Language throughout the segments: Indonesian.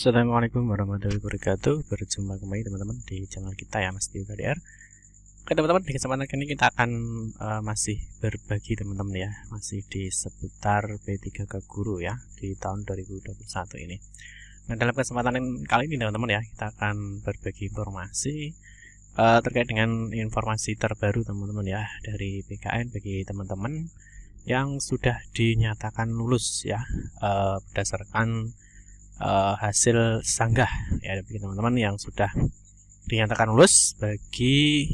Assalamualaikum warahmatullahi wabarakatuh. Berjumpa kembali teman-teman di channel kita ya, Mas Tio KDR. Oke teman-teman, di kesempatan kali ini kita akan masih berbagi teman-teman ya, masih di seputar P3K Guru ya di tahun 2021 ini. Nah, dalam kesempatan kali ini teman-teman ya, kita akan berbagi informasi terkait dengan informasi terbaru teman-teman ya dari PKN bagi teman-teman yang sudah dinyatakan lulus ya berdasarkan hasil sanggah ya bagi teman-teman yang sudah dinyatakan lulus bagi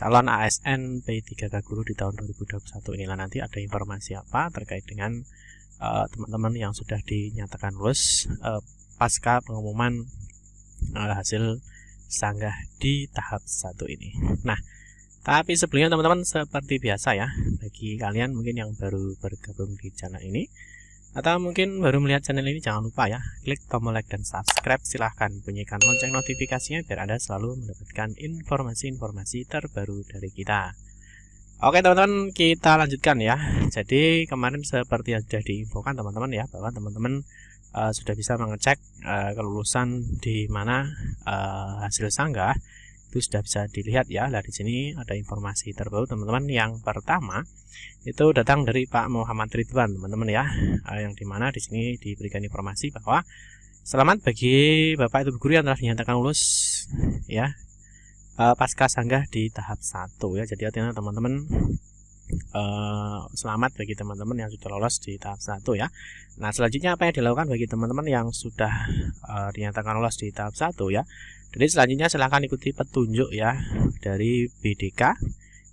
calon ASN P3K Guru di tahun 2021 inilah. Nanti ada informasi apa terkait dengan teman-teman yang sudah dinyatakan lulus pasca pengumuman hasil sanggah di tahap 1 ini. Nah, tapi sebelumnya teman-teman, seperti biasa ya, bagi kalian mungkin yang baru bergabung di channel ini atau mungkin baru melihat channel ini, jangan lupa ya, klik tombol like dan subscribe. Silahkan bunyikan lonceng notifikasinya biar Anda selalu mendapatkan informasi-informasi terbaru dari kita. Oke teman-teman, kita lanjutkan ya. Jadi kemarin seperti yang sudah diinfokan teman-teman ya, bahwa teman-teman sudah bisa mengecek kelulusan di mana hasil sanggah itu sudah bisa dilihat ya. Nah, di sini ada informasi terbaru teman-teman. Yang pertama itu datang dari Pak Muhammad Ridwan teman-teman ya, yang dimana di sini diberikan informasi bahwa selamat bagi Bapak Ibu guru yang telah dinyatakan lulus ya pasca sanggah di tahap 1 ya. Jadi artinya teman-teman selamat bagi teman-teman yang sudah lolos di tahap 1 ya. Nah, selanjutnya apa yang dilakukan bagi teman-teman yang sudah dinyatakan lolos di tahap 1 ya. Jadi selanjutnya silahkan ikuti petunjuk ya dari BDK,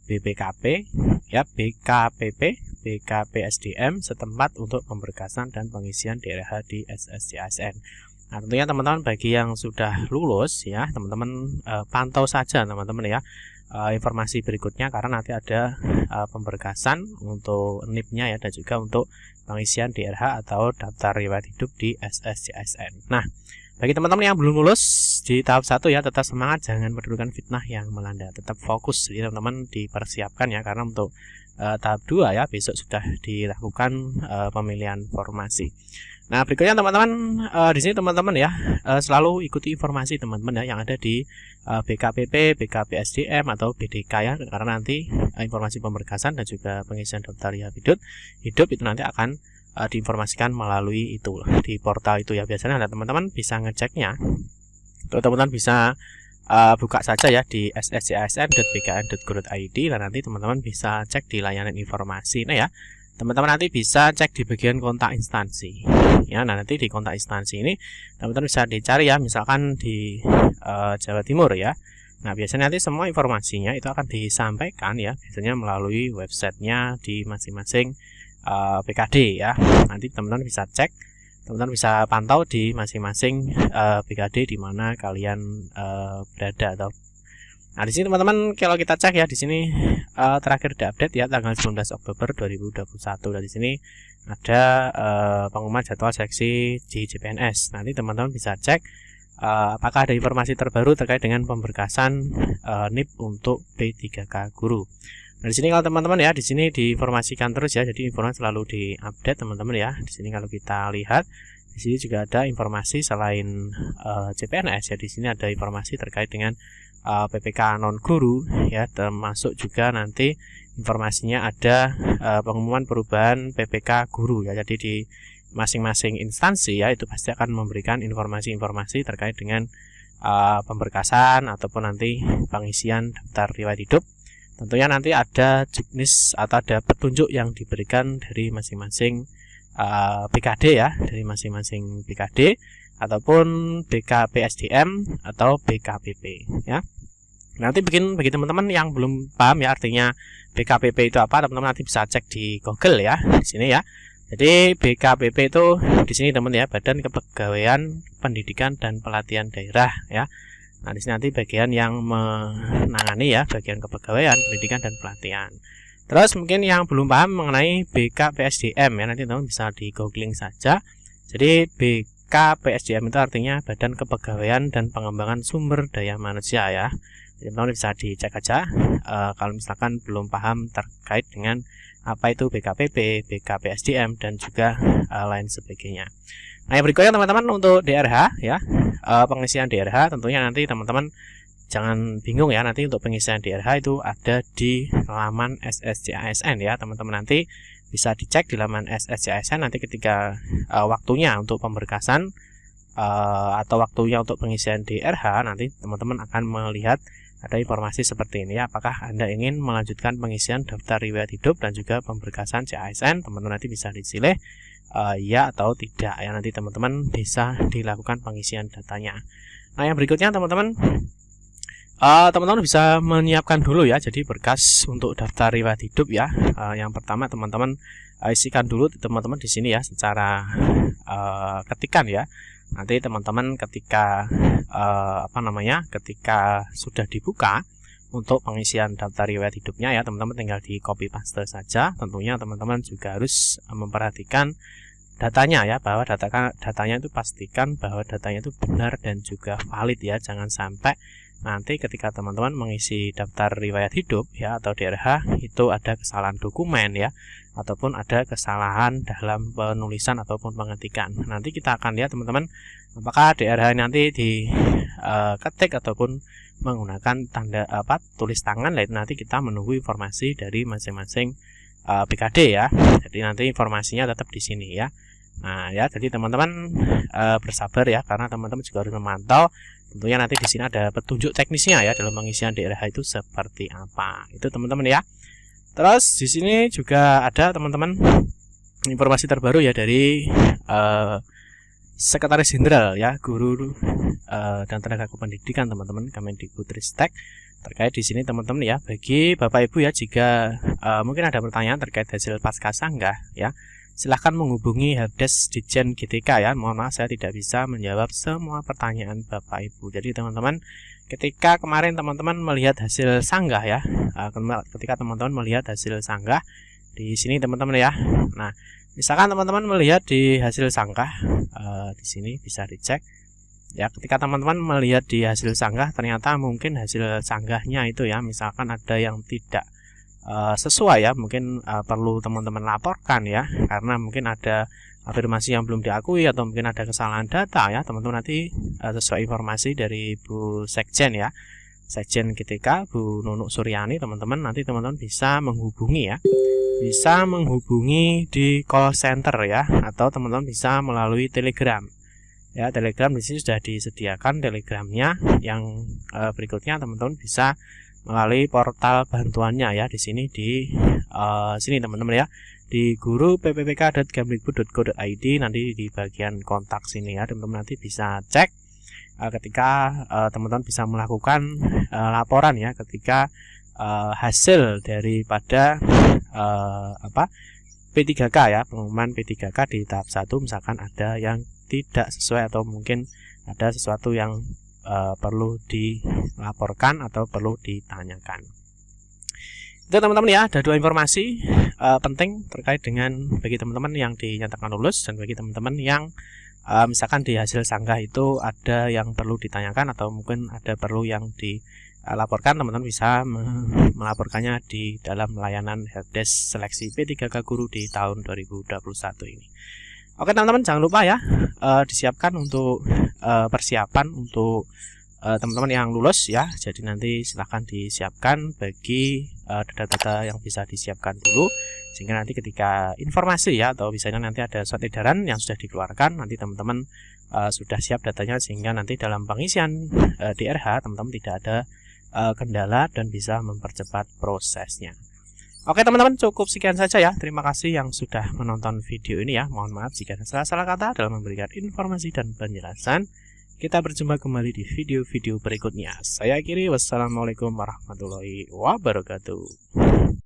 BPKP, ya, BKPP, BKPSDM setempat untuk pemberkasan dan pengisian DRH di SSCASN. Nah, tentunya teman-teman bagi yang sudah lulus ya, teman-teman pantau saja teman-teman ya informasi berikutnya, karena nanti ada pemberkasan untuk NIP-nya ya, dan juga untuk pengisian DRH atau daftar riwayat hidup di SSCASN. Nah, bagi teman-teman yang belum lulus di tahap 1 ya, tetap semangat, jangan mendudukan fitnah yang melanda, tetap fokus ya teman-teman, dipersiapkan ya, karena untuk tahap 2 ya besok sudah dilakukan pemilihan formasi. Nah, berikutnya teman-teman di sini teman-teman ya selalu ikuti informasi teman-teman ya yang ada di BKPP, BKPSDM atau BDK ya, karena nanti informasi pemberkasan dan juga pengisian daftar hidup itu nanti akan diinformasikan melalui itu di portal itu ya. Biasanya ada teman-teman bisa ngeceknya, teman-teman bisa buka saja ya di sscsn.bkn.go.id. dan nanti teman-teman bisa cek di layanan informasi. Nah ya, teman-teman nanti bisa cek di bagian kontak instansi ya. Nah, nanti di kontak instansi ini teman-teman bisa dicari ya, misalkan di Jawa Timur ya. Nah, biasanya nanti semua informasinya itu akan disampaikan ya, biasanya melalui websitenya di masing-masing PKD ya. Nanti teman-teman bisa cek, teman-teman bisa pantau di masing-masing PKD di mana kalian berada atau. Nah, di sini teman-teman kalau kita cek ya, di sini terakhir diupdate ya tanggal 19 Oktober 2021. Dan di sini ada pengumuman jadwal seleksi di CPNS. Nanti teman-teman bisa cek apakah ada informasi terbaru terkait dengan pemberkasan NIP untuk P3K Guru. Nah, di sini kalau teman-teman ya, di sini diinformasikan terus ya, jadi informasi selalu diupdate teman-teman ya. Di sini kalau kita lihat, di sini juga ada informasi selain CPNS ya, di sini ada informasi terkait dengan PPK non guru ya, termasuk juga nanti informasinya ada pengumuman perubahan PPK guru ya. Jadi di masing-masing instansi ya itu pasti akan memberikan informasi-informasi terkait dengan pemberkasan ataupun nanti pengisian daftar riwayat hidup. Tentunya nanti ada juknis atau ada petunjuk yang diberikan dari masing-masing PKD ya, dari masing-masing PKD ataupun BKPSDM atau BKPP ya. Nanti bagi teman-teman yang belum paham ya artinya BKPP itu apa, teman-teman nanti bisa cek di Google ya di sini ya. Jadi BKPP itu di sini teman ya, Badan Kepegawaian Pendidikan dan Pelatihan Daerah ya. Nah, di sini nanti bagian yang menangani ya, bagian kepegawaian, pendidikan dan pelatihan. Terus mungkin yang belum paham mengenai BKPSDM ya, nanti teman bisa di googling saja. Jadi BKPSDM itu artinya Badan Kepegawaian dan Pengembangan Sumber Daya Manusia ya. Jadi teman bisa dicek aja kalau misalkan belum paham terkait dengan apa itu BKPP, BKPSDM dan juga lain sebagainya. Nah, yang berikutnya teman-teman untuk DRH ya, pengisian DRH tentunya nanti teman-teman jangan bingung ya, nanti untuk pengisian DRH itu ada di laman SSCASN ya teman-teman, nanti bisa dicek di laman SSCASN nanti ketika waktunya untuk pemberkasan atau waktunya untuk pengisian DRH, nanti teman-teman akan melihat ada informasi seperti ini ya, apakah Anda ingin melanjutkan pengisian daftar riwayat hidup dan juga pemberkasan CASN, teman-teman nanti bisa dipilih ya atau tidak ya, nanti teman-teman bisa dilakukan pengisian datanya. Nah, yang berikutnya teman-teman teman-teman bisa menyiapkan dulu ya, jadi berkas untuk daftar riwayat hidup ya. Yang pertama teman-teman isikan dulu teman-teman di sini ya, secara ketikan ya. Nanti teman-teman ketika ketika sudah dibuka untuk pengisian daftar riwayat hidupnya ya, teman-teman tinggal di copy paste saja. Tentunya teman-teman juga harus memperhatikan datanya ya, bahwa datanya itu pastikan bahwa datanya itu benar dan juga valid ya, jangan sampai nanti ketika teman-teman mengisi daftar riwayat hidup ya atau DRH itu ada kesalahan dokumen ya, ataupun ada kesalahan dalam penulisan ataupun pengetikan. Nanti kita akan lihat teman-teman apakah DRH nanti diketik ataupun menggunakan tanda tulis tangan. Nanti kita menunggu informasi dari masing-masing PKD ya. Jadi nanti informasinya tetap di sini ya. Nah ya, jadi teman-teman bersabar ya, karena teman-teman juga harus memantau. Tentunya nanti di sini ada petunjuk teknisnya ya dalam pengisian DRH itu seperti apa. Itu teman-teman ya. Terus di sini juga ada teman-teman informasi terbaru ya dari Sekretaris Jenderal ya, Guru dan Tenaga Kependidikan teman-teman, Kemendikbudristek, terkait di sini teman-teman ya. Bagi Bapak Ibu ya, jika mungkin ada pertanyaan terkait hasil pascasanggah ya, silahkan menghubungi Helpdesk Ditjen GTK ya. Mohon maaf saya tidak bisa menjawab semua pertanyaan Bapak Ibu. Jadi teman-teman ketika kemarin teman-teman melihat hasil sanggah ya, ketika teman-teman melihat hasil sanggah di sini teman-teman ya. Nah, misalkan teman-teman melihat di hasil sanggah di sini bisa dicek ya, ketika teman-teman melihat di hasil sanggah ternyata mungkin hasil sanggahnya itu ya, misalkan ada yang tidak sesuai ya, mungkin perlu teman-teman laporkan ya, karena mungkin ada afirmasi yang belum diakui atau mungkin ada kesalahan data ya, teman-teman nanti sesuai informasi dari Bu Sekjen ya, Sekjen GTK Bu Nunuk Suryani, teman-teman nanti teman-teman bisa menghubungi ya, bisa menghubungi di call center ya, atau teman-teman bisa melalui Telegram ya. Telegram di sini sudah disediakan telegramnya. Yang berikutnya teman-teman bisa melalui portal bantuannya ya, di sini di sini teman-teman ya, di guru.ppk.kemdikbud.go.id, nanti di bagian kontak sini ya, teman-teman nanti bisa cek ketika teman-teman bisa melakukan laporan ya, ketika hasil daripada P3K ya, pengumuman P3K di tahap 1 misalkan ada yang tidak sesuai atau mungkin ada sesuatu yang perlu dilaporkan atau perlu ditanyakan. Itu teman-teman ya, ada dua informasi penting terkait dengan bagi teman-teman yang dinyatakan lulus dan bagi teman-teman yang misalkan di hasil sanggah itu ada yang perlu ditanyakan atau mungkin ada perlu yang dilaporkan. Teman-teman bisa melaporkannya di dalam layanan Helpdesk seleksi P3K Guru di tahun 2021 ini. Oke teman-teman, jangan lupa ya disiapkan untuk persiapan untuk teman-teman yang lulus ya. Jadi nanti silahkan disiapkan bagi data-data yang bisa disiapkan dulu, sehingga nanti ketika informasi ya, atau misalnya nanti ada surat edaran yang sudah dikeluarkan, nanti teman-teman sudah siap datanya, sehingga nanti dalam pengisian DRH teman-teman tidak ada kendala dan bisa mempercepat prosesnya. Oke teman-teman, cukup sekian saja ya. Terima kasih yang sudah menonton video ini ya. Mohon maaf jika ada salah-salah kata dalam memberikan informasi dan penjelasan. Kita berjumpa kembali di video-video berikutnya. Saya akhiri, wassalamualaikum warahmatullahi wabarakatuh.